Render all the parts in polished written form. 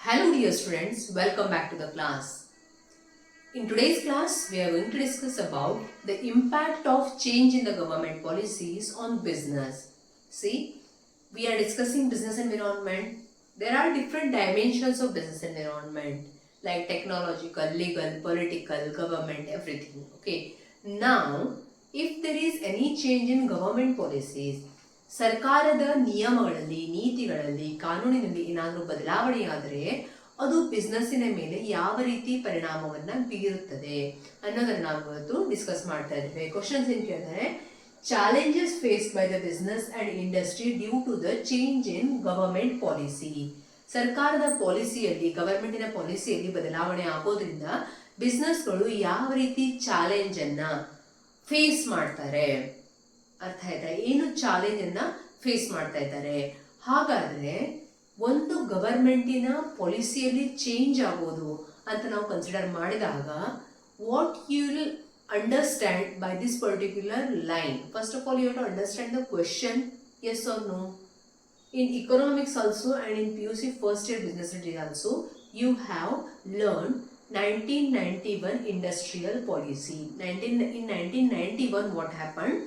Hello dear students, welcome back to the class. In today's class, we are going to discuss about the impact of change in the government policies on business. See, we are discussing business environment. There are different dimensions of business environment like technological, legal, political, government, everything. Okay. Now, if there is any change in government policies, ಸರ್ಕಾರದ ನಿಯಮಗಳಲ್ಲಿ ನೀತಿಗಳಲ್ಲಿ ಕಾನೂನಿನಲ್ಲಿ ಏನಾದರೂ ಬದಲಾವಣೆಯಾದರೆ ಅದು ಬಿಸ್ನೆಸ್ಸಿನ ಮೇಲೆ ಯಾವ ರೀತಿ ಪರಿಣಾಮವನ್ನ ಬೀರುತ್ತದೆ ಅನ್ನೋದನ್ನ ನಾವು ಇವತ್ತು ಡಿಸ್ಕಸ್ ಮಾಡ್ತಾ ಇದ್ದೇವೆ. ಕ್ವಶನ್ಸ್ ಏನ್ ಕೇಳಿದರೆ, challenges faced by the business and industry due to the change in government policy. ಸರ್ಕಾರದ ಪಾಲಿಸಿಯಲ್ಲಿ, ಗವರ್ಮೆಂಟಿನ ಪಾಲಿಸಿಯಲ್ಲಿ ಬದಲಾವಣೆ ಆಗೋದ್ರಿಂದ ಬಿಸ್ನೆಸ್ಗಳು ಯಾವ ರೀತಿ ಚಾಲೆಂಜ್ ಅನ್ನ ಫೇಸ್ ಮಾಡ್ತಾರೆ. ಅರ್ಥ ಆಯ್ತಾ? ಏನು ಚಾಲೆಂಜ್ ಅನ್ನ ಫೇಸ್ ಮಾಡ್ತಾ ಇದ್ದಾರೆ. ಹಾಗಾದ್ರೆ ಒಂದು ಗವರ್ಮೆಂಟಿನ ಪಾಲಿಸಿಯಲ್ಲಿ ಚೇಂಜ್ ಆಗೋದು ಅಂತ ನಾವು ಕನ್ಸಿಡರ್ ಮಾಡಿದಾಗ what you will understand by this particular line. First of all you have to understand the question, yes or no. In economics also and in PUC first year business studies also you have learned 1991 industrial policy. In 1991 what happened?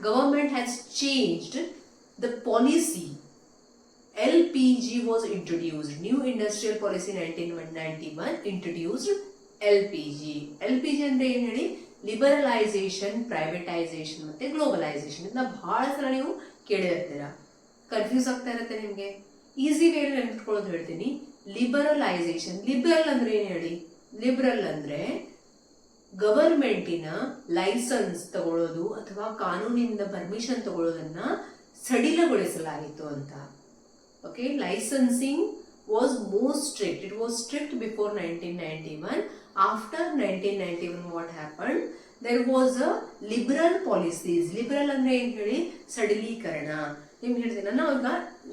Government has changed the policy. LPG was introduced. New industrial policy 1991 introduced LPG. LPG ಅಂದ್ರೆ ಏನು ಹೇಳಿ? Liberalisation, privatisation ಮತ್ತೆ globalisation. ಇದನ್ನ ಬಹಳ ಸಲ ನೀವು ಕೇಳಿರ್ತೀರಾ, confuse ಆಗ್ತಾ ಇರುತ್ತೆ ನಿಮಗೆ. ಈಸಿ ವೇಲಿ ನೆನ್ಪಿಟ್ಕೊಳ್ಳೋದು ಹೇಳ್ತೀನಿ. ಲಿಬರಲೈಸೇಷನ್, ಲಿಬರಲ್ ಅಂದ್ರೆ ಏನು ಹೇಳಿ? ಲಿಬರಲ್ ಅಂದ್ರೆ ಗವರ್ಮೆಂಟಿನ ಲೈಸೆನ್ಸ್ ತಗೊಳ್ಳೋದು ಅಥವಾ ಕಾನೂನಿಂದ ಪರ್ಮಿಷನ್ ತಗೊಳ್ಳೋದನ್ನ ಸಡಿಲಗೊಳಿಸಲಾಯಿತು ಅಂತ. Okay, licensing was more strict. It was strict before 1991. After 1991 what happen? There was a liberal policies. Liberal ಅಂದ್ರೆ ಏನ್ ಹೇಳಿ? ಸಡಿಲೀಕರಣ. ನಿಮ್ಗೆ ಹೇಳ್ತೀನಿ, ನಾವು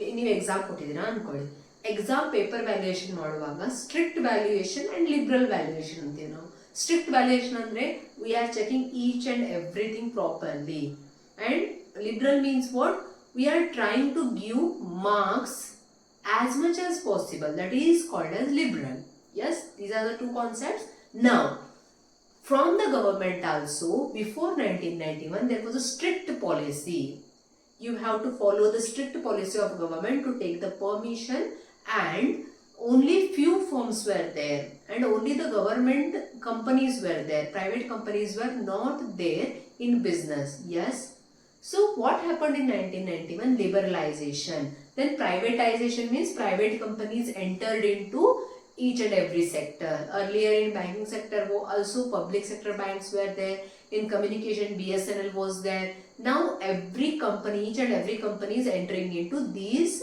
ಈಗ ನೀವು ಎಕ್ಸಾಮ್ ಕೊಟ್ಟಿದ್ದೀರಾ ಅನ್ಕೊಳ್ಳಿ. ಎಕ್ಸಾಮ್ ಪೇಪರ್ ವ್ಯಾಲ್ಯೂಯೇಷನ್ ಮಾಡುವಾಗ strict valuation and liberal valuation ಅಂತೀವಿ ನಾವು. Strict valuation andre we are checking each and everything properly, and liberal means what? We are trying to give marks as much as possible. That is called as liberal. Yes, these are the two concepts. Now, from the government also, before 1991 there was a strict policy. You have to follow the strict policy of government to take the permission, and only few firms were there and only the government companies were there. Private companies were not there in business. Yes. So what happened in 1991? Liberalization. Then privatization means private companies entered into each and every sector. Earlier in banking sector also public sector banks were there. In communication BSNL was there. Now every company, each and every company is entering into these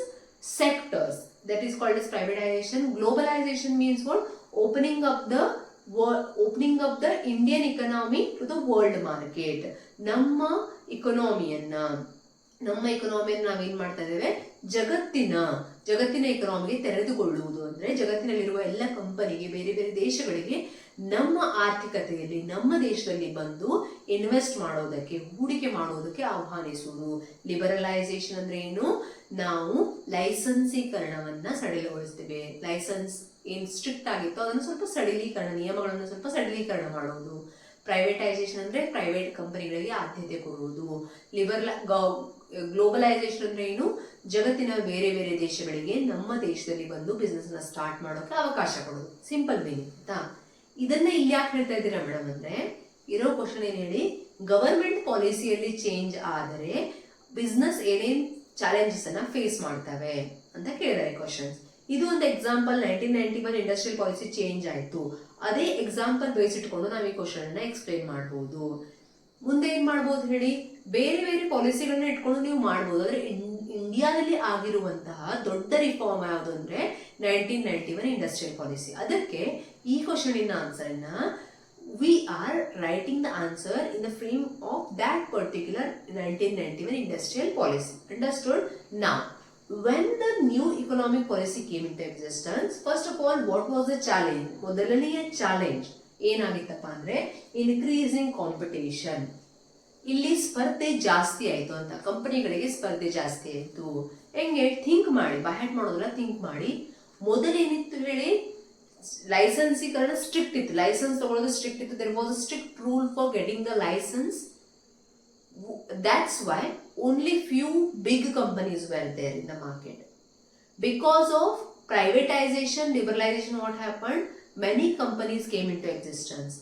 sectors. That is called as privatization. Globalization means what? Opening up the Indian economy to the world market. ನಮ್ಮ ಇಕೊನಾಮಿಯನ್ನ ನಾವೇನ್ ಮಾಡ್ತಾ ಇದ್ದೇವೆ? ಜಗತ್ತಿನ ಎಕನಾಮಿಗೆ ತೆರೆದುಕೊಳ್ಳುವುದು ಅಂದ್ರೆ ಜಗತ್ತಿನಲ್ಲಿರುವ ಎಲ್ಲ ಕಂಪನಿಗೆ, ಬೇರೆ ಬೇರೆ ದೇಶಗಳಿಗೆ ನಮ್ಮ ಆರ್ಥಿಕತೆಯಲ್ಲಿ, ನಮ್ಮ ದೇಶದಲ್ಲಿ ಬಂದು ಇನ್ವೆಸ್ಟ್ ಮಾಡೋದಕ್ಕೆ, ಹೂಡಿಕೆ ಮಾಡೋದಕ್ಕೆ ಆಹ್ವಾನಿಸುವುದು. ಲಿಬರಲೈಸೇಷನ್ ಅಂದ್ರೆ ಏನು? ನಾವು ಲೈಸೆನ್ಸೀಕರಣವನ್ನ ಸಡಿಲಗೊಳಿಸ್ತೇವೆ. ಲೈಸೆನ್ಸ್ ಏನ್ ಸ್ಟ್ರಿಕ್ಟ್ ಆಗಿತ್ತು ಅದನ್ನು ಸ್ವಲ್ಪ ಸಡಿಲೀಕರಣ, ನಿಯಮಗಳನ್ನು ಸ್ವಲ್ಪ ಸಡಿಲೀಕರಣ ಮಾಡೋದು. ಪ್ರೈವೇಟೈಸೇಷನ್ ಅಂದ್ರೆ ಪ್ರೈವೇಟ್ ಕಂಪನಿಗಳಿಗೆ ಆದ್ಯತೆ ಕೊಡುವುದು. ಗ್ಲೋಬಲೈಸೇಷನ್ ಅಂದ್ರೆ ಏನು? ಜಗತ್ತಿನ ಬೇರೆ ಬೇರೆ ದೇಶಗಳಿಗೆ ನಮ್ಮ ದೇಶದಲ್ಲಿ ಬಂದು ಬಿಸ್ನೆಸ್ ನ ಸ್ಟಾರ್ಟ್ ಮಾಡೋಕೆ ಅವಕಾಶ ಕೊಡೋದು. ಸಿಂಪಲ್ ಮೀನಿಂಗ್ ಆಯ್ತಾ? ಇದನ್ನ ಇಲ್ಲಿ ಯಾಕೆ ಹೇಳ್ತಾ ಇದ್ದೀರಾ ಮೇಡಮ್ ಅಂದ್ರೆ, ಇರೋ ಕ್ವಶನ್ ಏನ್ ಹೇಳಿ? ಗವರ್ಮೆಂಟ್ ಪಾಲಿಸಿಯಲ್ಲಿ ಚೇಂಜ್ ಆದರೆ ಬಿಸ್ನೆಸ್ ಏನೇನ್ ಚಾಲೆಂಜಸ್ ಅನ್ನ ಫೇಸ್ ಮಾಡ್ತವೆ ಅಂತ ಕೇಳಿದಾರೆ ಕ್ವಶನ್ಸ್. ಇದು ಒಂದು ಎಕ್ಸಾಂಪಲ್. 1991 ಇಂಡಸ್ಟ್ರಿಯಲ್ ಪಾಲಿಸಿ ಚೇಂಜ್ ಆಯ್ತು. ಅದೇ ಎಕ್ಸಾಂಪಲ್ ಬೇಸ್ ಇಟ್ಕೊಂಡು ನಾವು ಈ ಕ್ವಶನ್ ಅನ್ನ ಎಕ್ಸ್ಪ್ಲೈನ್ ಮಾಡಬಹುದು. ಮುಂದೆ ಏನ್ ಮಾಡಬಹುದು ಹೇಳಿ? ಬೇರೆ ಬೇರೆ ಪಾಲಿಸಿಗಳನ್ನ ಇಟ್ಕೊಂಡು ನೀವು ಮಾಡಬಹುದು. ಆದ್ರೆ ಇಂಡಿಯಾದಲ್ಲಿ ಆಗಿರುವಂತಹ ದೊಡ್ಡ ರಿಫಾರ್ಮ್ ಯಾವುದು ಅಂದ್ರೆ 1991 ಇಂಡಸ್ಟ್ರಿಯಲ್ ಪಾಲಿಸಿ. ಅದಕ್ಕೆ ಈ ಕ್ವಶನ್ ಇನ್ನ ಆನ್ಸರ್ ಅನ್ನ we are writing the answer in the frame of that particular 1991 industrial policy. Understood? Now, when the new economic policy came into existence, first of all, what was the challenge? ಮೊದಲನೆಯ challenge ಏನಾಗಿತ್ತಪ್ಪ ಅಂದ್ರೆ increasing competition. ಇಲ್ಲಿ ಸ್ಪರ್ಧೆ ಜಾಸ್ತಿ ಆಯ್ತು ಅಂತ, ಕಂಪನಿಗಳಿಗೆ ಸ್ಪರ್ಧೆ ಜಾಸ್ತಿ ಆಯ್ತು. ಹೆಂಗೆ? ಥಿಂಕ್ ಮಾಡಿ, ಬೈ ಹ್ಯಾಟ್ ಮಾಡೋದಲ್ಲ, ಥಿಂಕ್ ಮಾಡಿ. ಮೊದಲೇನಿತ್ತು ಹೇಳಿ, ಲೈಸೆನ್ಸೀಕರಣ ಸ್ಟ್ರಿಕ್ಟ್ ಇತ್ತು, ಲೈಸೆನ್ಸ್ ತಗೊಳ್ಳೋದು ಸ್ಟ್ರಿಕ್ಟ್ ಇತ್ತು. There was a strict rule for getting the licence. That's why only few big companies were there in the market. Because of privatization, liberalization, what happened? Many companies came into existence.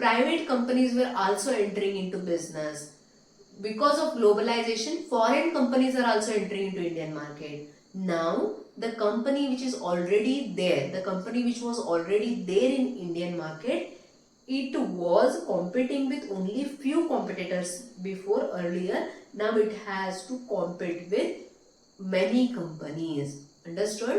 Private companies were also entering into business. Because of globalization, foreign companies are also entering into Indian market. Now, the company which is already there, the company which was already there in Indian market, it was competing with only few competitors before earlier. Now it has to compete with many companies. Understood?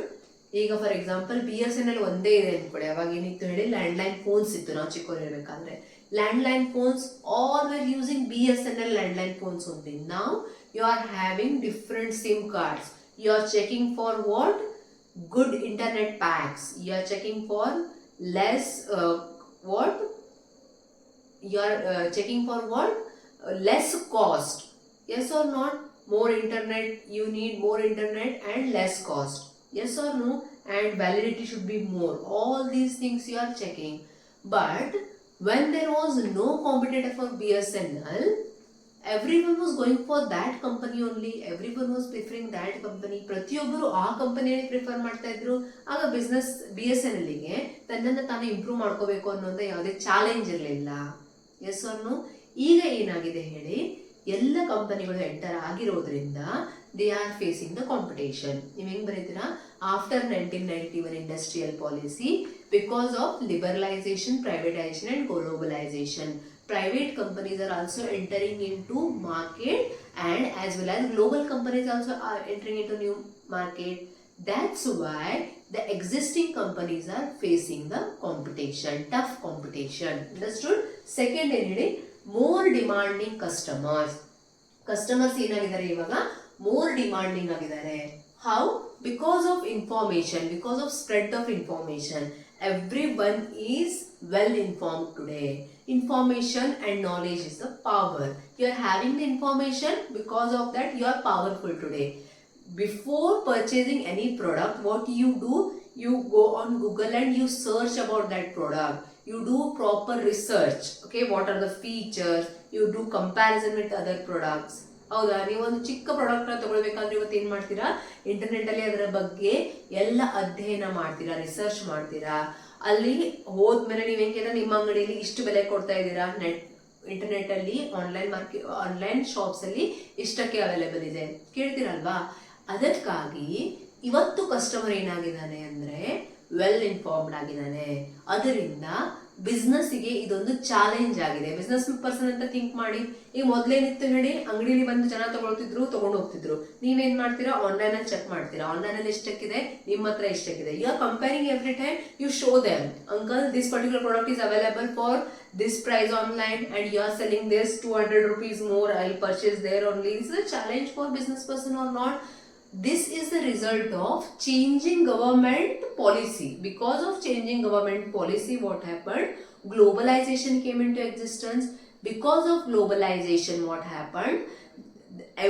ಈಗ for example BSNL ಒಂದೇ ಇದೆ ಅನ್ಕೊಳ್ಳಿ. ಅವಾಗ ಏನಿತ್ತು ಹೇಳಿ, landline phones ಇತ್ತು ನಾವು ಚಿಕ್ಕವರಿರ್ಬೇಕಾದ್ರೆ. Landline phones all were using BSNL landline phones only. Now you are having different SIM cards. You are checking for what? Good internet packs. You are checking for less what? You are checking for what? Less cost. Yes or not? More internet, you need more internet and less cost. Yes or no? And validity should be more. All these things you are checking. But when there was no competitor for BSNL, everyone was going for that company only. Everyone was preferring that company. ಪ್ರತಿಯೊಬ್ಬರು ಆ ಕಂಪನಿಯನ್ನು prefer ಮಾಡ್ತಾ ಇದ್ರು. ಆಗ business BSNLಗೆ ತನ್ನನ್ನು ತಾನು improve ಮಾಡ್ಕೋಬೇಕು ಅನ್ನೋದು ಯಾವುದೇ ಚಾಲೆಂಜ್ ಇರಲಿಲ್ಲ. Yes or no? ಈಗ ಏನಾಗಿದೆ ಹೇಳಿ, ಎಲ್ಲ ಕಂಪನಿಗಳು ಎಂಟರ್ ಆಗಿರೋದ್ರಿಂದ they are facing the competition. ನೀವು ಹೆಂಗ್ ಬರೀತೀರಾ? After 1991 industrial policy, because of liberalisation, privatisation and globalisation, private companies are also entering into market, and as well as global companies also are entering into new market. That's why the existing companies are facing the competition, tough competition. Understood? Second ಏನಂದ್ರೆ more demanding customers. Customers ಏನಾಗಿದ್ದಾರೆ ಇವಾಗ? more demanding ಆಗಿದ್ದಾರೆ. How? Because of information, because of spread of information. Everyone is well informed today. Information and knowledge is the power. You are having the information, because of that you are powerful today. Before purchasing any product, what you do? You go on Google and you search about that product. You do proper research. Okay, what are the features? You do comparison with other products. ಹೌದಾ? ನೀವೊಂದು ಚಿಕ್ಕ ಪ್ರಾಡಕ್ಟ್ನ ತಗೊಳ್ಬೇಕಾದ್ರೆ ಇವತ್ತು ಏನು ಮಾಡ್ತೀರಾ? ಇಂಟರ್ನೆಟ್ಟಲ್ಲಿ ಅದರ ಬಗ್ಗೆ ಎಲ್ಲ ಅಧ್ಯಯನ ಮಾಡ್ತೀರಾ, ರಿಸರ್ಚ್ ಮಾಡ್ತೀರಾ. ಅಲ್ಲಿ ಹೋದ್ಮೇಲೆ ನೀವು ಹೆಂಗೆ ನಿಮ್ಮ ಅಂಗಡಿಯಲ್ಲಿ ಇಷ್ಟು ಬೆಲೆ ಕೊಡ್ತಾ ಇದ್ದೀರಾ, ಇಂಟರ್ನೆಟ್ ಅಲ್ಲಿ ಆನ್ಲೈನ್ ಶಾಪ್ಸ್ ಅಲ್ಲಿ ಇಷ್ಟಕ್ಕೆ ಅವೈಲೇಬಲ್ ಇದೆ ಕೇಳ್ತೀರಲ್ವಾ? ಅದಕ್ಕಾಗಿ ಇವತ್ತು ಕಸ್ಟಮರ್ ಏನಾಗಿದ್ದಾನೆ ಅಂದ್ರೆ ವೆಲ್ ಇನ್ಫಾರ್ಮ್ಡ್ ಆಗಿದ್ದಾನೆ. ಅದರಿಂದ ಬಿಸ್ನೆಸ್ಗೆ ಇದೊಂದು ಚಾಲೆಂಜ್ ಆಗಿದೆ. ಬಿಸ್ನೆಸ್ ಪರ್ಸನ್ ಅಂತ ಥಿಂಕ್ ಮಾಡಿ. ಈಗ ಮೊದಲೇನಿತ್ತು ಹೇಳಿ, ಅಂಗಡಿಲಿ ಬಂದು ಜನ ತಗೊಳ್ತಿದ್ರು, ತಗೊಂಡು ಹೋಗ್ತಿದ್ರು. ನೀವೇನ್ ಮಾಡ್ತೀರಾ? ಆನ್ಲೈನ್ ಅಲ್ಲಿ ಚೆಕ್ ಮಾಡ್ತೀರಾ. ಆನ್ಲೈನ್ ಅಲ್ಲಿ ಎಷ್ಟಕ್ಕಿದೆ, ನಿಮ್ಮ ಹತ್ರ ಎಷ್ಟಕ್ಕಿದೆ. You are comparing every time. You show them, uncle this particular product is available for this price online and you are selling this 200 rupees more, I'll purchase there only. Is it a challenge for business person or not? This is the result of changing government policy. Because of changing government policy, what happened? Globalization came into existence. Because of globalization, what happened?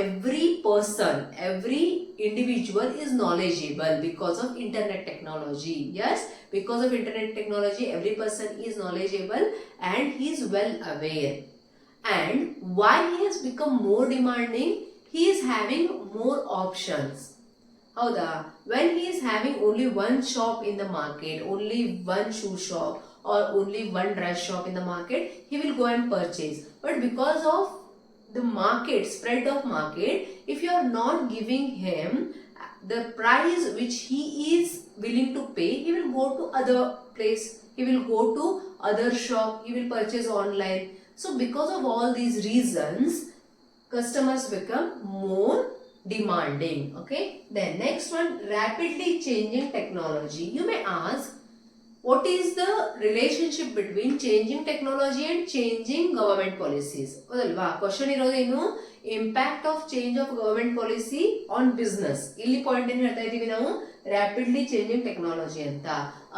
Every person, every individual is knowledgeable because of internet technology. Yes, because of internet technology, every person is knowledgeable and he is well aware. And why he has become more demanding? He is having more options. Howda? When he is having only one shop in the market, only one shoe shop or only one dress shop in the market, he will go and purchase. But because of the market, spread of market, if you are not giving him the price which he is willing to pay, he will go to other place, he will go to other shop, he will purchase online. So because of all these reasons, customers become more demanding. Okay, then next one, rapidly changing technology. You may ask, what is the relationship between changing technology and changing government policies? ಹೌದಲ್ವಾ? Question ಇರೋದೇನು? Impact of change of government policy on business. ಇಲ್ಲಿ point ಏನು ಹೇಳ್ತಾ ಇದೀವಿ ನಾವು? Rapidly changing technology ಅಂತ.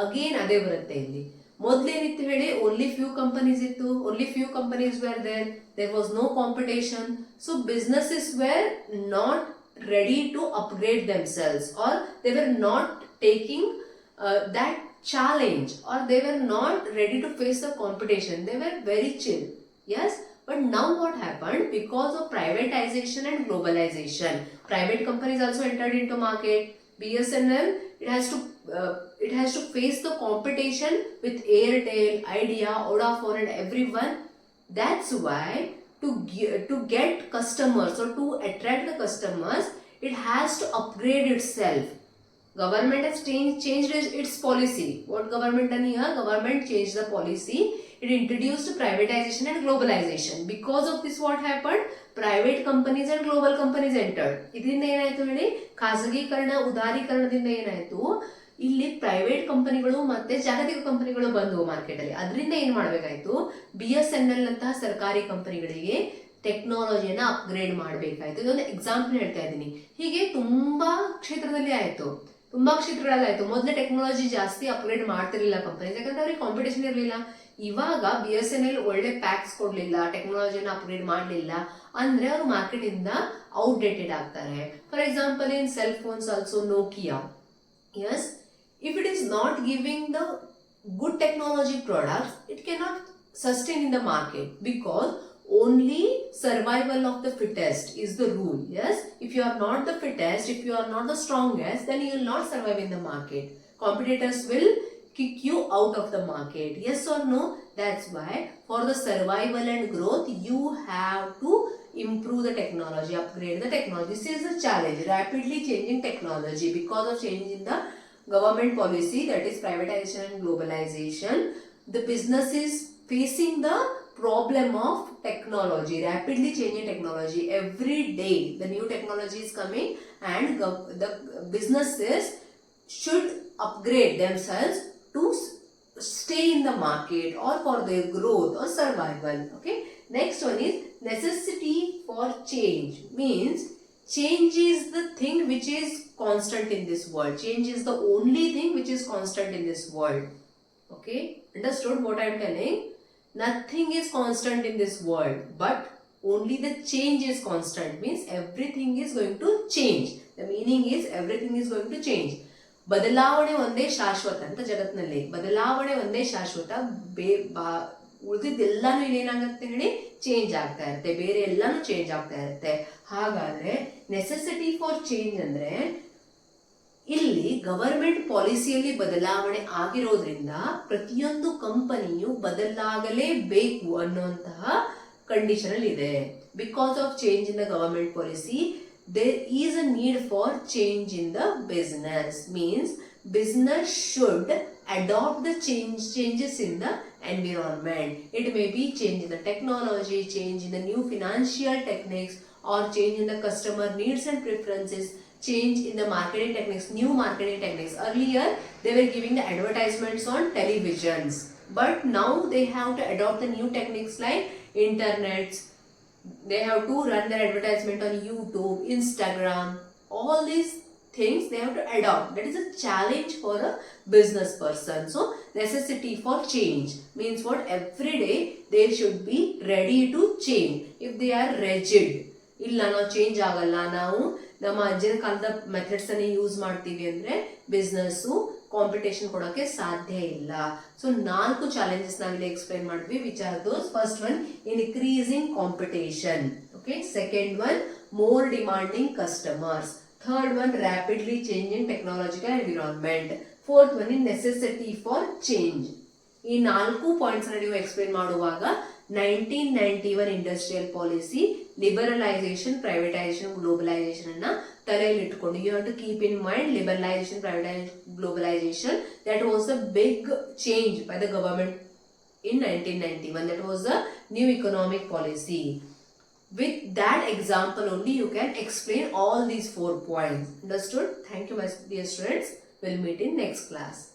Again ಅದೇ ಬರುತ್ತೆ ಇಲ್ಲಿ. ಮೊದಲೇನಿತ್ತು ಹೇಳಿ, ಓನ್ಲಿ ಫ್ಯೂ ಕಂಪನೀಸ್ ಇತ್ತು, only few companies were there was no competition. So businesses were not ready to upgrade themselves, or they were not taking that challenge, or they were not ready to face the competition. They were very chill. Yes, but now what happened? Because of privatization and globalization, private companies also entered into market. BSNL, it has to face the competition with Airtel, Idea, Vodafone and everyone. That's why to get customers or to attract the customers, it has to upgrade itself. Government has changed its policy. What government done here? Government changed the policy. It introduced privatization and globalization. Because of this, what happened? Private companies and global companies entered. ಇದರಿಂದ ಏನಾಯ್ತು ಹೇಳಿ? ಖಾಸಗೀಕರಣ ಉದಾರೀಕರಣದಿಂದ ಏನಾಯ್ತು? ಇಲ್ಲಿ private ಕಂಪನಿಗಳು ಮತ್ತೆ ಜಾಗತಿಕ ಕಂಪನಿಗಳು ಬಂದವು ಮಾರ್ಕೆಟ್ ಅಲ್ಲಿ. ಅದರಿಂದ ಏನ್ ಮಾಡಬೇಕಾಯ್ತು? BSNL ನಂತಹ ಸರ್ಕಾರಿ ಕಂಪನಿಗಳಿಗೆ ಟೆಕ್ನಾಲಜಿಯನ್ನ ಅಪ್ಗ್ರೇಡ್ ಮಾಡಬೇಕಾಯ್ತು. ಇದೊಂದು ಎಕ್ಸಾಂಪಲ್ ಹೇಳ್ತಾ ಇದ್ದೀನಿ. ಹೀಗೆ ತುಂಬಾ ಕ್ಷೇತ್ರದಲ್ಲಿ ಆಯ್ತು, ತುಂಬಾ ಕ್ಷೇತ್ರಗಳಲ್ಲಾಯ್ತು. ಮೊದಲೇ ಟೆಕ್ನಾಲಜಿ ಜಾಸ್ತಿ ಅಪ್ಗ್ರೇಡ್ ಮಾಡ್ತಿರ್ಲಿಲ್ಲ ಕಂಪನೀಸ್, ಯಾಕಂದ್ರೆ ಅವ್ರಿಗೆ ಕಾಂಪಿಟೇಷನ್ ಇರಲಿಲ್ಲ. ಇವಾಗ BSNL ಒಳ್ಳೆ ಪ್ಯಾಕ್ಸ್ ಕೊಡ್ಲಿಲ್ಲ, ಟೆಕ್ನಾಲಜಿನ ಅಪ್ಗ್ರೇಡ್ ಮಾಡಲಿಲ್ಲ ಅಂದ್ರೆ ಅವರು ಮಾರ್ಕೆಟ್ ಇಂದ ಔಟ್ಡೇಟೆಡ್ ಆಗ್ತಾರೆ. For example in cell phones also Nokia. Yes, if it is not giving the good technology products, it cannot sustain in the market, because only survival of the fittest is the rule. Yes, if you are not the fittest, if you are not the strongest, then you will not survive in the market. Competitors will kick you out of the market. Yes or no? That's why for the survival and growth, you have to improve the technology, upgrade the technology. This is a challenge, rapidly changing technology because of change in the government policy, that is privatization and globalization. The business is facing the problem of technology, rapidly changing technology. Every day the new technology is coming, and the businesses should upgrade themselves to stay in the market or for their growth or survival. Okay, next one is necessity for change. Means change is the thing which is constant in this world. Change is the only thing which is constant in this world. Okay, understood what I am telling? Nothing is constant in this world, but only the change is constant. Means everything is going to change. The meaning is everything is going to change. ಬದಲಾವಣೆ ಒಂದೇ ಶಾಶ್ವತ ಅಂತ ಜಗತ್ತಿನಲ್ಲಿ. ಬದಲಾವಣೆ ಒಂದೇ ಶಾಶ್ವತ, ಉಳಿದಿದ್ದೆಲ್ಲಾನು ಇಲ್ಲೇನಾಗುತ್ತೆ ಹೇಳಿ? Change ಆಗ್ತಾ ಇರುತ್ತೆ, ಬೇರೆ ಎಲ್ಲಾನು ಚೇಂಜ್ ಆಗ್ತಾ ಇರುತ್ತೆ. ಹಾಗಾದ್ರೆ ನೆಸೆಸಿಟಿ ಫಾರ್ ಚೇಂಜ್ ಅಂದ್ರೆ ಇಲ್ಲಿ ಗವರ್ಮೆಂಟ್ ಪಾಲಿಸಿಯಲ್ಲಿ ಬದಲಾವಣೆ ಆಗಿರೋದ್ರಿಂದ ಪ್ರತಿಯೊಂದು ಕಂಪನಿಯು ಬದಲಾಗಲೇಬೇಕು ಅನ್ನುವಂತಹ ಕಂಡೀಷನ್ ಅಲ್ಲಿ ಇದೆ. Because of change in the government policy, there is a need for change in the business. Means business should adopt the changes in the environment. It may be change in the technology, change in the new financial techniques, or change in the customer needs and preferences, change in the marketing techniques, new marketing techniques. Earlier they were giving the advertisements on televisions, but now they have to adopt the new techniques like internets. They have to run their advertisement on YouTube, Instagram, all these things they have to adopt. That is a challenge for a business person. So necessity for change means what? Every day they should be ready to change. If they are rigid, ಇಲ್ಲ ನಾವು change ಆಗಲ್ಲ, ನಾವು ನಮ್ಮ ಅಜ್ಜನ ಕಾಲದ methods ಅನ್ನು use ಮಾಡ್ತೀವಿ ಅಂದ್ರೆ ಬಿಸ್ನೆಸ್ ಕಾಂಪಿಟೇಷನ್ ಕೊಡೋಕೆ ಸಾಧ್ಯ ಇಲ್ಲ. ಸೊ 4 ಚಾಲೆಂಜಸ್ ನಾವಿಲ್ಲಿ ಎಕ್ಸ್ಪ್ಲೈನ್ ಮಾಡಿದ್ವಿ. Which are those? First one, increasing competition. Okay, second one, more demanding customers. Third one, rapidly changing technological environment. Fourth one in necessity for change. ಈ 4 points ನೀವು explain ಮಾಡುವಾಗ 1991 industrial policy, liberalisation, privatisation, globalisation ಅನ್ನ ತಲೆಯಲ್ಲಿ ಇಟ್ಕೊಂಡು, you have to keep in mind liberalisation, privatisation, globalisation. That was a big change by the government in 1991. That was the new economic policy. With that example only you can explain all these 4 points. Understood? Thank you my dear students. We'll meet in next class.